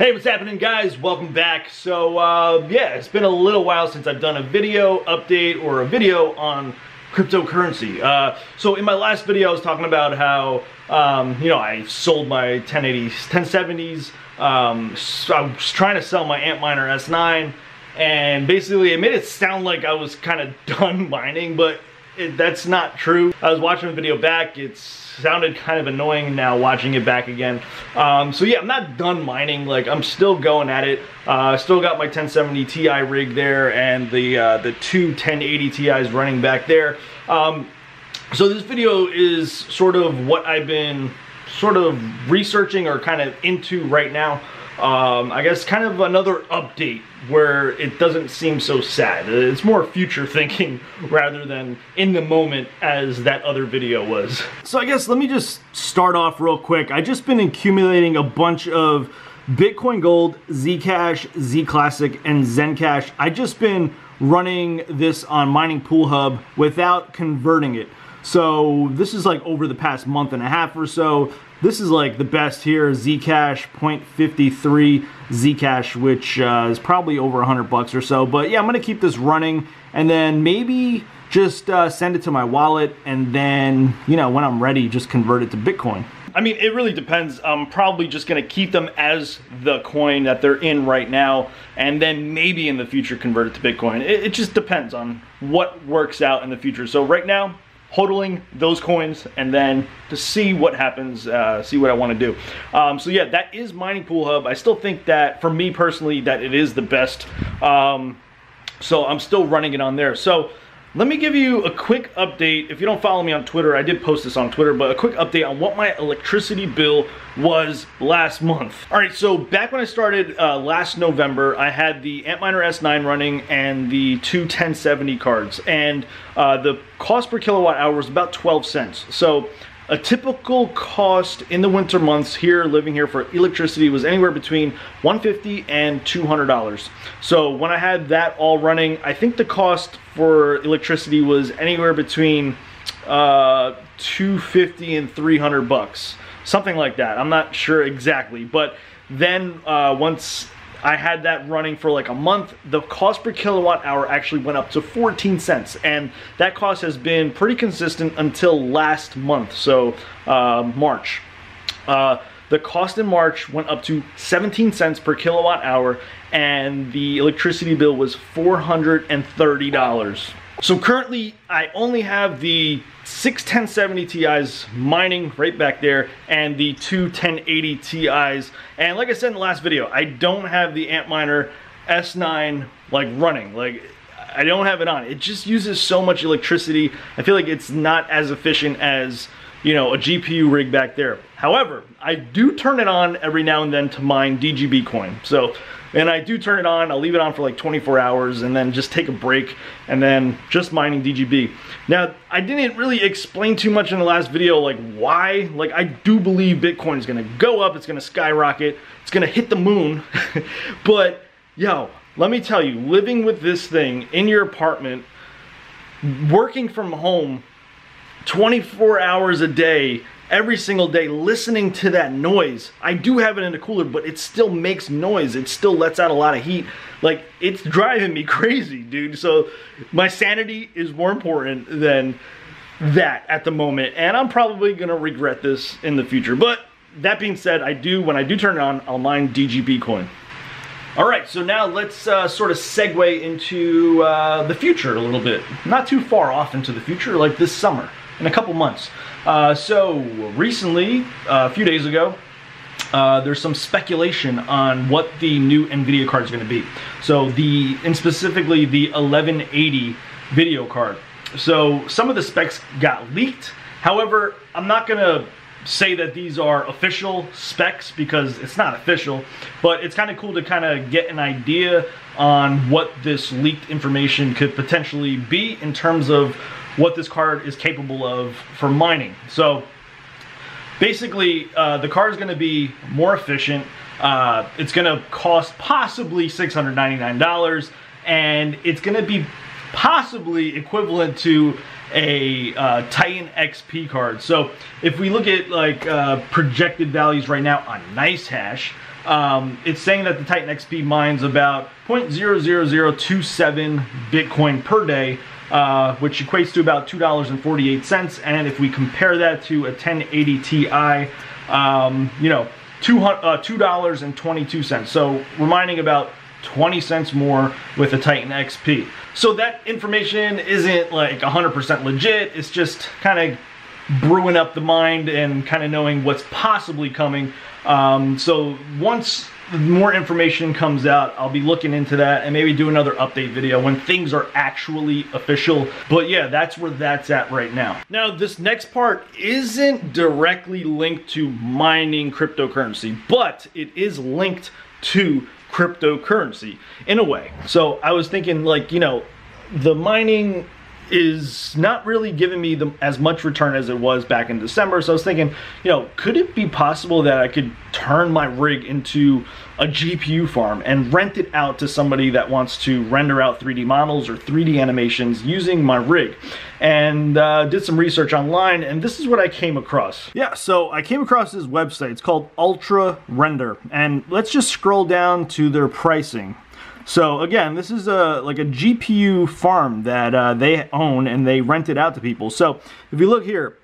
Hey, what's happening, guys? Welcome back. So yeah, it's been a little while since I've done a video update or a video on cryptocurrency. So in my last video I was talking about how I sold my 1080s, 1070s. So I was trying to sell my Antminer S9, and basically it made it sound like I was kind of done mining, but that's not true. I was watching the video back. It sounded kind of annoying now watching it back again. So yeah, I'm not done mining. Like, I'm still going at it. Still got my 1070 Ti rig there and the two 1080 Ti's running back there. So this video is sort of what I've been sort of researching or kind of into right now. I guess kind of another update where it doesn't seem so sad. It's more future thinking rather than in the moment as that other video was. So I guess let me just start off real quick. I just been accumulating a bunch of Bitcoin Gold, Zcash, Zclassic, and Zencash. I just been running this on Mining Pool Hub without converting it. So this is like over the past month and a half or so. This is like the best here, Zcash 0.53 Zcash, which is probably over $100 or so. But yeah, I'm gonna keep this running and then maybe just send it to my wallet, and then, you know, when I'm ready, just convert it to Bitcoin. I mean, it really depends. I'm probably just gonna keep them as the coin that they're in right now, and then maybe in the future convert it to Bitcoin. It just depends on what works out in the future. So right now, hodling those coins, and then to see what happens, see what I want to do. So yeah, that is Mining Pool Hub. I still think that, for me personally, that it is the best. So I'm still running it on there. So let me give you a quick update. If you don't follow me on Twitter, I did post this on Twitter, but a quick update on what my electricity bill was last month. All right, so back when I started last November, I had the Antminer S9 running and the two 1070 cards, and the cost per kilowatt hour was about 12 cents. So a typical cost in the winter months here, living here, for electricity was anywhere between $150 and $200. So when I had that all running, I think the cost for electricity was anywhere between $250 and $300, something like that. I'm not sure exactly, but then once I had that running for like a month, the cost per kilowatt hour actually went up to 14 cents. And that cost has been pretty consistent until last month, so March. The cost in March went up to 17 cents per kilowatt hour, and the electricity bill was $430. So currently, I only have the 6 1070 Ti's mining right back there, and the two 1080 Ti's. And like I said in the last video, I don't have the Antminer S9 like running. Like, I don't have it on. It just uses so much electricity. I feel like it's not as efficient as, you know, a GPU rig back there. However, I do turn it on every now and then to mine DGB coin. So, and I do turn it on, I'll leave it on for like 24 hours and then just take a break and then just mining DGB. Now, I didn't really explain too much in the last video, like why. Like, I do believe Bitcoin is gonna go up, it's gonna skyrocket, it's gonna hit the moon. But, yo, let me tell you, living with this thing in your apartment, working from home 24 hours a day, every single day, listening to that noise. I do have it in the cooler, but it still makes noise. It still lets out a lot of heat. Like, it's driving me crazy, dude. So my sanity is more important than that at the moment, and I'm probably gonna regret this in the future. But that being said, when I do turn it on, I'll mine DGB coin. All right, so now let's sort of segue into the future a little bit. Not too far off into the future, like this summer, in a couple months. So recently, a few days ago, there's some speculation on what the new NVIDIA card is going to be. So and specifically the 1180 video card. So some of the specs got leaked. However, I'm not going to say that these are official specs because it's not official, but it's kind of cool to kind of get an idea on what this leaked information could potentially be in terms of what this card is capable of for mining. So basically, the card is going to be more efficient. It's going to cost possibly $699, and it's going to be possibly equivalent to a Titan XP card. So if we look at like projected values right now on NiceHash, it's saying that the Titan XP mines about 0.00027 Bitcoin per day, which equates to about $2.48. And if we compare that to a 1080 Ti, you know, $2.22. So we're mining about 20 cents more with the Titan XP. So that information isn't like 100% legit. It's just kind of brewing up the mind and kind of knowing what's possibly coming. So once more information comes out, I'll be looking into that and maybe do another update video when things are actually official. But yeah, that's where that's at right now. Now, this next part isn't directly linked to mining cryptocurrency, but it is linked to cryptocurrency in a way. So I was thinking, like, you know, the mining is not really giving me as much return as it was back in December. So I was thinking, you know, could it be possible that I could turn my rig into a GPU farm and rent it out to somebody that wants to render out 3D models or 3D animations using my rig? And did some research online, and this is what I came across. Yeah, so I came across this website. It's called Ultra Render, and let's just scroll down to their pricing. So again, this is like a GPU farm that they own and they rent it out to people. So if you look here,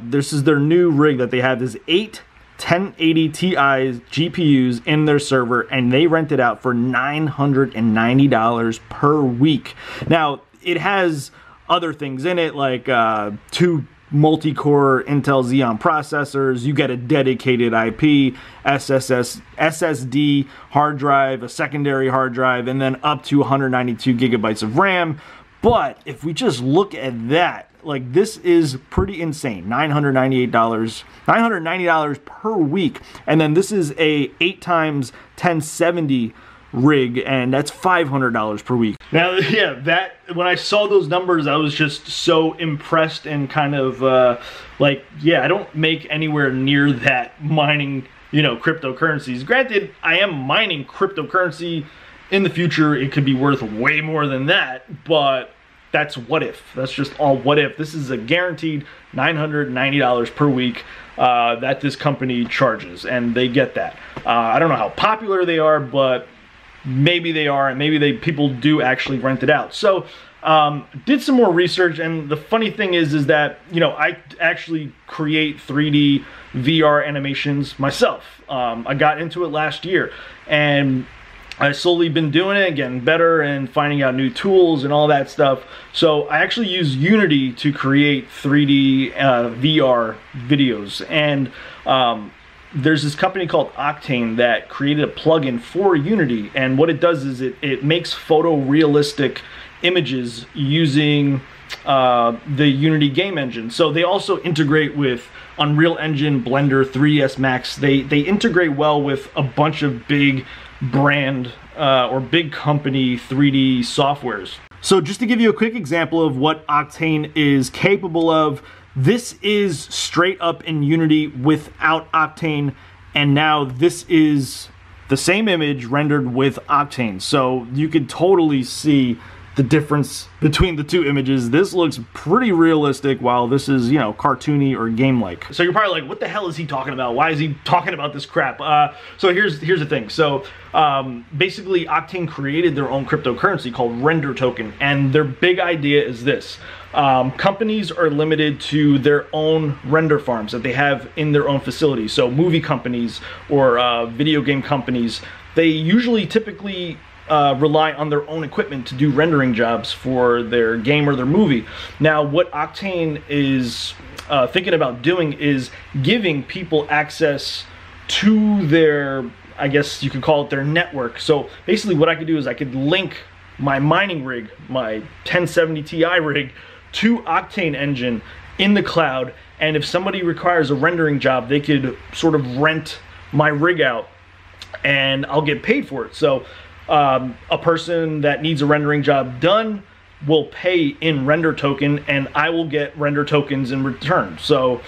this is their new rig that they have. There's 8 1080 Ti's GPUs in their server, and they rent it out for $990 per week. Now, it has other things in it, like 2 multi-core Intel Xeon processors. You get a dedicated IP, SSD hard drive, a secondary hard drive, and then up to 192 gigabytes of RAM. But if we just look at that, like, this is pretty insane. $990 per week. And then this is a 8x 1070 rig, and that's $500 per week. Now, yeah, that, when I saw those numbers, I was just so impressed and kind of like, yeah, I don't make anywhere near that mining, you know, cryptocurrencies. Granted, I am mining cryptocurrency. In the future, it could be worth way more than that, but that's what if. That's just all what if. This is a guaranteed $990 per week that this company charges, and they get that. I don't know how popular they are, but maybe they are, and maybe people do actually rent it out. So did some more research, and the funny thing is that, you know, I actually create 3D VR animations myself. I got into it last year, and I've slowly been doing it, getting better and finding out new tools and all that stuff. So I actually use Unity to create 3D VR videos, and there's this company called Octane that created a plugin for Unity, and what it does is it makes photorealistic images using the Unity game engine. So they also integrate with Unreal Engine, Blender, 3ds Max. They integrate well with a bunch of big brand or big company 3D softwares. So just to give you a quick example of what Octane is capable of, this is straight up in Unity without Octane, and now this is the same image rendered with Octane. So you could totally see the difference between the two images. This looks pretty realistic, while this is, you know, cartoony or game-like. So you're probably like, what the hell is he talking about? Why is he talking about this crap? So here's the thing. So basically, Octane created their own cryptocurrency called Render Token, and their big idea is this. Companies are limited to their own render farms that they have in their own facilities. So movie companies or video game companies, they usually typically rely on their own equipment to do rendering jobs for their game or their movie. Now, what Octane is thinking about doing is giving people access to their, I guess you could call it their network. So basically what I could do is I could link my mining rig, my 1070 Ti rig, to Octane engine in the cloud, and if somebody requires a rendering job, they could sort of rent my rig out and I'll get paid for it. So a person that needs a rendering job done will pay in render token, and I will get render tokens in return. So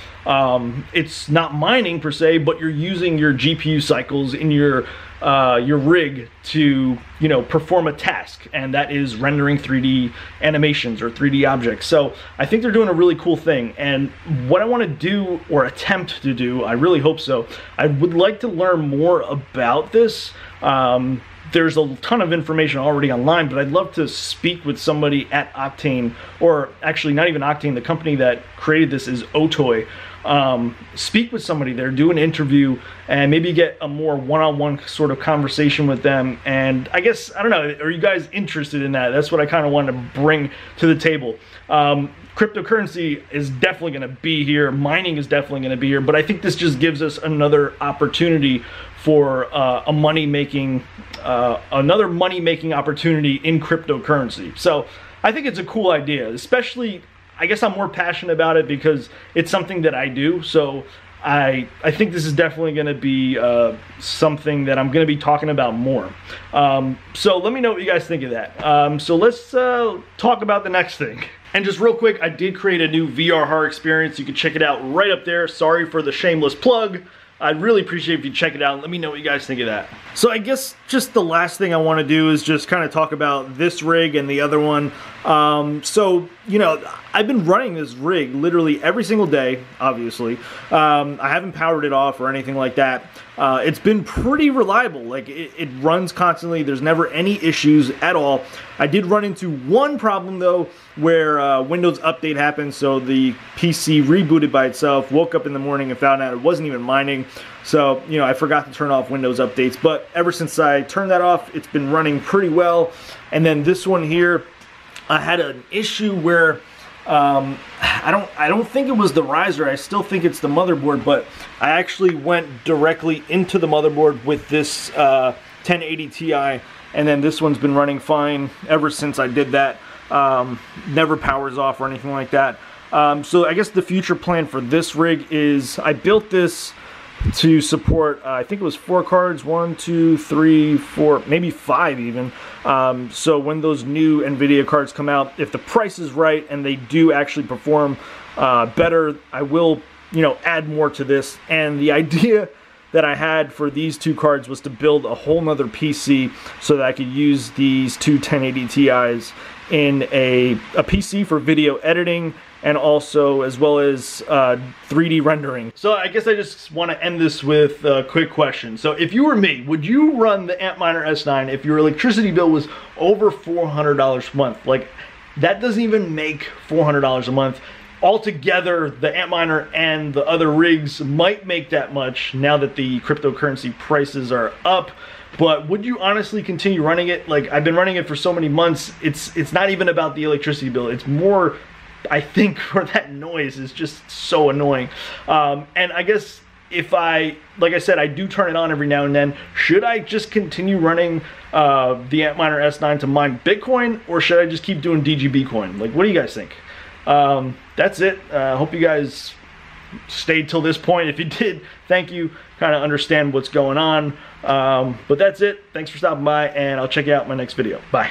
it's not mining per se, but you're using your GPU cycles in your your rig to, you know, perform a task, and that is rendering 3D animations or 3D objects. So I think they're doing a really cool thing, and what I want to do, or attempt to do, I really hope so, I would like to learn more about this. There's a ton of information already online, but I'd love to speak with somebody at Octane, or actually not even Octane, the company that created this is Otoy. Speak with somebody there, do an interview, and maybe get a more one-on-one sort of conversation with them. And I guess, I don't know, are you guys interested in that? That's what I kind of want to bring to the table. Cryptocurrency is definitely going to be here, mining is definitely going to be here, but I think this just gives us another opportunity for another money-making opportunity in cryptocurrency. So I think it's a cool idea, especially, I guess I'm more passionate about it because it's something that I do. So I think this is definitely going to be something that I'm going to be talking about more. So let me know what you guys think of that. So let's talk about the next thing. And just real quick, I did create a new VR horror experience. You can check it out right up there. Sorry for the shameless plug. I'd really appreciate if you check it out and let me know what you guys think of that. So I guess just the last thing I want to do is just kind of talk about this rig and the other one. So, you know, I've been running this rig literally every single day, obviously. I haven't powered it off or anything like that. It's been pretty reliable. Like, it runs constantly. There's never any issues at all. I did run into one problem, though, where Windows Update happened, so the PC rebooted by itself, woke up in the morning and found out it wasn't even mining. So, you know, I forgot to turn off Windows Updates, but ever since I turned that off, it's been running pretty well. And then this one here, I had an issue where I don't think it was the riser. I still think it's the motherboard, but I actually went directly into the motherboard with this 1080 Ti, and then this one's been running fine ever since I did that. Never powers off or anything like that. So I guess the future plan for this rig is I built this to support, I think it was 4 cards, 1, 2, 3, 4, maybe 5 even. So when those new NVIDIA cards come out, if the price is right and they do actually perform better, I will, you know, add more to this. And the idea that I had for these 2 cards was to build a whole nother PC so that I could use these 2 1080 Ti's in a PC for video editing, and also as well as 3D rendering. So I guess I just want to end this with a quick question. So if you were me, would you run the Antminer S9 if your electricity bill was over $400 a month? Like, that doesn't even make $400 a month. Altogether, the Antminer and the other rigs might make that much now that the cryptocurrency prices are up. But would you honestly continue running it? Like, I've been running it for so many months. It's not even about the electricity bill. It's more, I think, for that noise is just so annoying. And I guess if like I said, I do turn it on every now and then. Should I just continue running the Antminer S9 to mine Bitcoin, or should I just keep doing DGB coin? Like, what do you guys think? That's it. Hope you guys stayed till this point. If you did, thank you. Kind of understand what's going on. But that's it. Thanks for stopping by, and I'll check you out in my next video. Bye.